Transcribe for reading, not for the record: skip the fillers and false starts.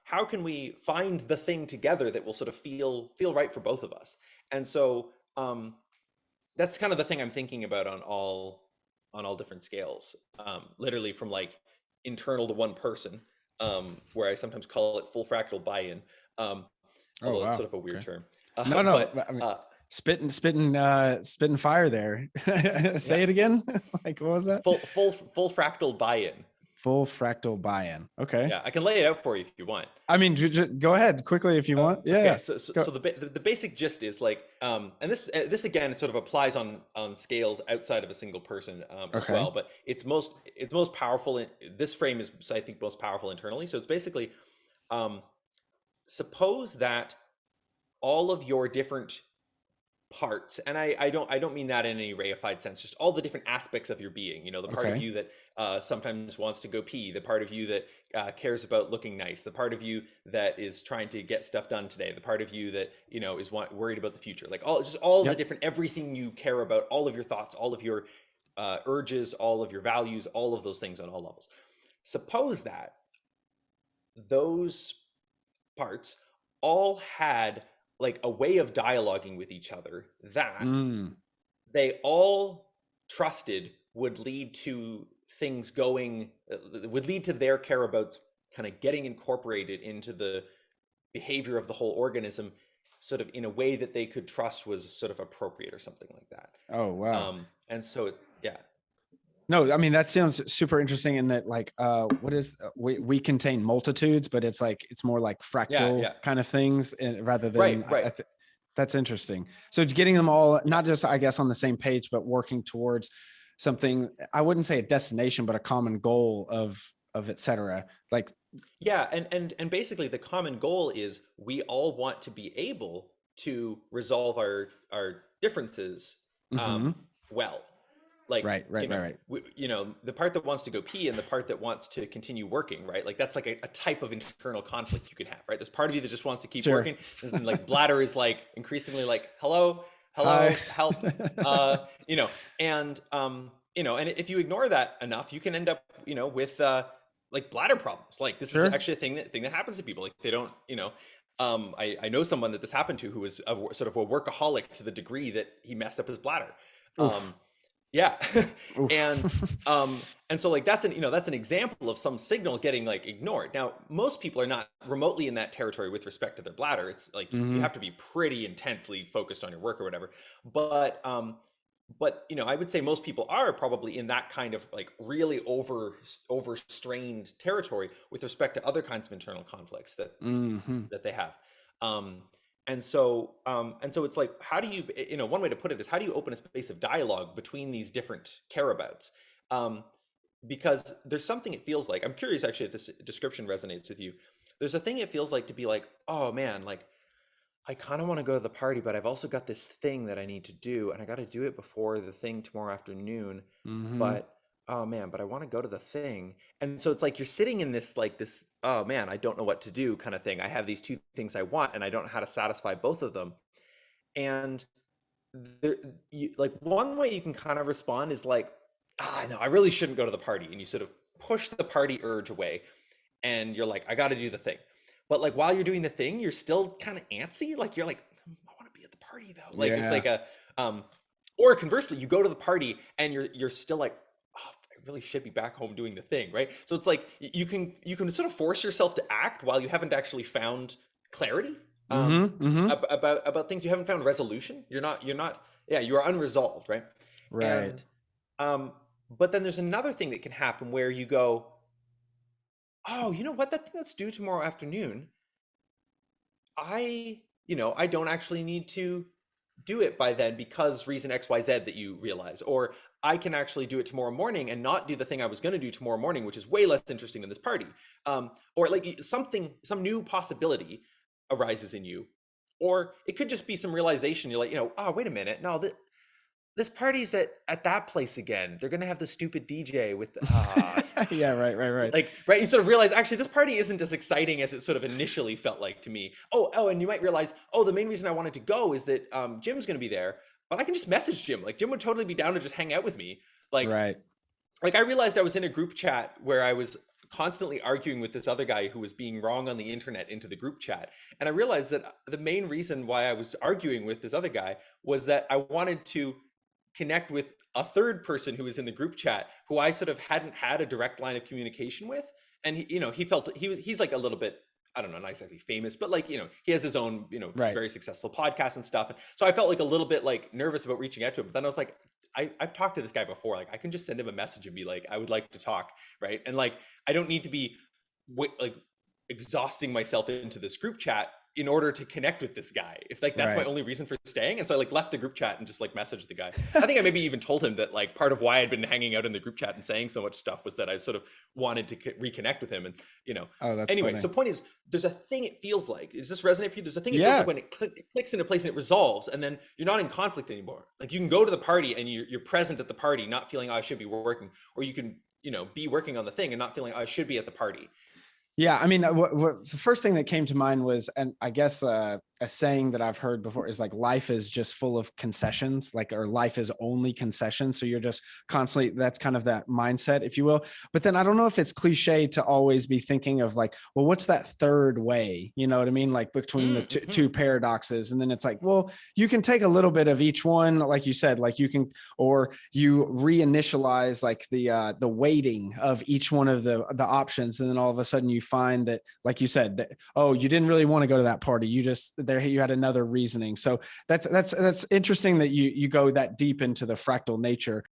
how can we find the thing together that will sort of feel right for both of us? And so that's kind of the thing I'm thinking about on all different scales. Literally from like internal to one person, where I sometimes call it full fractal buy-in. Um, Oh, Although that's wow. sort of a weird Okay. term. No, no. But I mean, spitting fire there. yeah, Say it again. Like, what was that? full fractal buy-in. Full fractal buy-in. Okay. Yeah, I can lay it out for you if you want. I mean, go ahead quickly if you want. Yeah, Okay, yeah. so Go. the basic gist is like, and this again sort of applies on scales outside of a single person as Okay. well, but it's most powerful in this frame is, I think, most powerful internally. So it's basically, um, suppose that all of your different parts, and I don't mean that in any reified sense, just all the different aspects of your being, you know, the part of Okay. you that sometimes wants to go pee, the part of you that cares about looking nice, the part of you that is trying to get stuff done today, the part of you that, you know, is worried about the future, like all, just all of the Yep. different, everything you care about, all of your thoughts, all of your urges, all of your values, all of those things on all levels. Suppose that those parts all had like a way of dialoguing with each other that Mm. they all trusted would lead to things going, would lead to their care about kind of getting incorporated into the behavior of the whole organism, sort of in a way that they could trust was sort of appropriate or something like that. Oh, wow. And so, yeah. No, I mean, that sounds super interesting in that, like, what is, we contain multitudes, but it's like, it's more like Yeah, fractal yeah. kind of things, and rather Right, than, right. that's interesting. So it's getting them all, not just, I guess, on the same page, but working towards something, I wouldn't say a destination, but a common goal of et cetera. Like, Yeah, and basically the common goal is we all want to be able to resolve our differences mm-hmm. well. Like, Right, right, right, right. you know, the part that wants to go pee and the part that wants to continue working, right? Like that's like a type of internal conflict you could have, right? There's part of you that just wants to keep Sure. working. There's like bladder is like increasingly like, hello, Hi. hello, help, you know, you know, and if you ignore that enough, you can end up, you know, with like bladder problems. Like this is Sure. actually a thing that happens to people. Like they don't, you know, I know someone that this happened to who was sort of a workaholic to the degree that he messed up his bladder. Oof. Yeah. Oof. And so like that's an, you know, that's an example of some signal getting like ignored. Now, most people are not remotely in that territory with respect to their bladder. It's like you Mm-hmm. have to be pretty intensely focused on your work or whatever. But you know, I would say most people are probably in that kind of like really overstrained territory with respect to other kinds of internal conflicts Mm-hmm. that they have. Um, and so it's like, how do you, you know, one way to put it is how do you open a space of dialogue between these different careabouts? Um, because there's something it feels like, I'm curious actually if this description resonates with you. There's a thing it feels like to be like, oh man, like I kind of want to go to the party, but I've also got this thing that I need to do, and I got to do it before the thing tomorrow afternoon. Mm-hmm. But oh man, but I want to go to the thing. And so it's like you're sitting in this like this, oh man, I don't know what to do kind of thing. I have these two things I want, and I don't know how to satisfy both of them. And there, like one way you can kind of respond is like, ah, no, I really shouldn't go to the party, and you sort of push the party urge away, and you're like, I got to do the thing. But like while you're doing the thing, you're still kind of antsy. Like you're like, I want to be at the party though. Like it's Yeah. like a, or conversely, you go to the party and you're still like, oh, I really should be back home doing the thing, right? So it's like you can sort of force yourself to act while you haven't actually found clarity Mm-hmm. Mm-hmm. about things. You haven't found resolution. You're not yeah, you are unresolved, right? Right. And but then there's another thing that can happen where you go, oh, you know what? That thing that's due tomorrow afternoon, you know, I don't actually need to do it by then because reason XYZ that you realize. Or I can actually do it tomorrow morning and not do the thing I was going to do tomorrow morning, which is way less interesting than this party. Or like something, some new possibility arises in you. Or it could just be some realization. You're like, you know, oh, wait a minute. No, this party's at that place again. They're gonna have the stupid DJ with Yeah, right, right, right. like right. You sort of realize actually this party isn't as exciting as it sort of initially felt like to me. Oh, and you might realize, oh, the main reason I wanted to go is that Jim's gonna be there, but I can just message Jim. Like Jim would totally be down to just hang out with me. Like Right. like I realized I was in a group chat where I was constantly arguing with this other guy who was being wrong on the internet into the group chat. And I realized that the main reason why I was arguing with this other guy was that I wanted to connect with a third person who was in the group chat who I sort of hadn't had a direct line of communication with. And he felt he's like a little bit, I don't know, not exactly famous, but like, he has his own, Right. very successful podcast and stuff. So I felt like a little bit like nervous about reaching out to him. But then I was like, I've talked to this guy before. Like, I can just send him a message and be like, I would like to talk, right? And like, I don't need to be like exhausting myself into this group chat in order to connect with this guy, if like that's my Right. only reason for staying. And so I like left the group chat and just like messaged the guy. I think I maybe even told him that like part of why I'd been hanging out in the group chat and saying so much stuff was that I sort of wanted to reconnect with him. And Oh, that's anyway, funny. so point is, there's a thing it feels like, is this resonate for you? There's a thing it feels Yeah. like when it clicks into place and it resolves, and then you're not in conflict anymore. Like you can go to the party and you're present at the party, not feeling, oh, I should be working, or you can be working on the thing and not feeling, oh, I should be at the party. Yeah, I mean, the first thing that came to mind was, and I guess a saying that I've heard before is like, life is just full of concessions, like, or life is only concessions. So you're just constantly, that's kind of that mindset, if you will. But then I don't know if it's cliche to always be thinking of like, well, what's that third way? You know what I mean? Like between the two paradoxes. And then it's like, well, you can take a little bit of each one, like you said, like you can, or you reinitialize like the weighting of each one of the options. And then all of a sudden you find that, like you said, that, oh, you didn't really want to go to that party. You just, there, you had another reasoning. So that's interesting that you go that deep into the fractal nature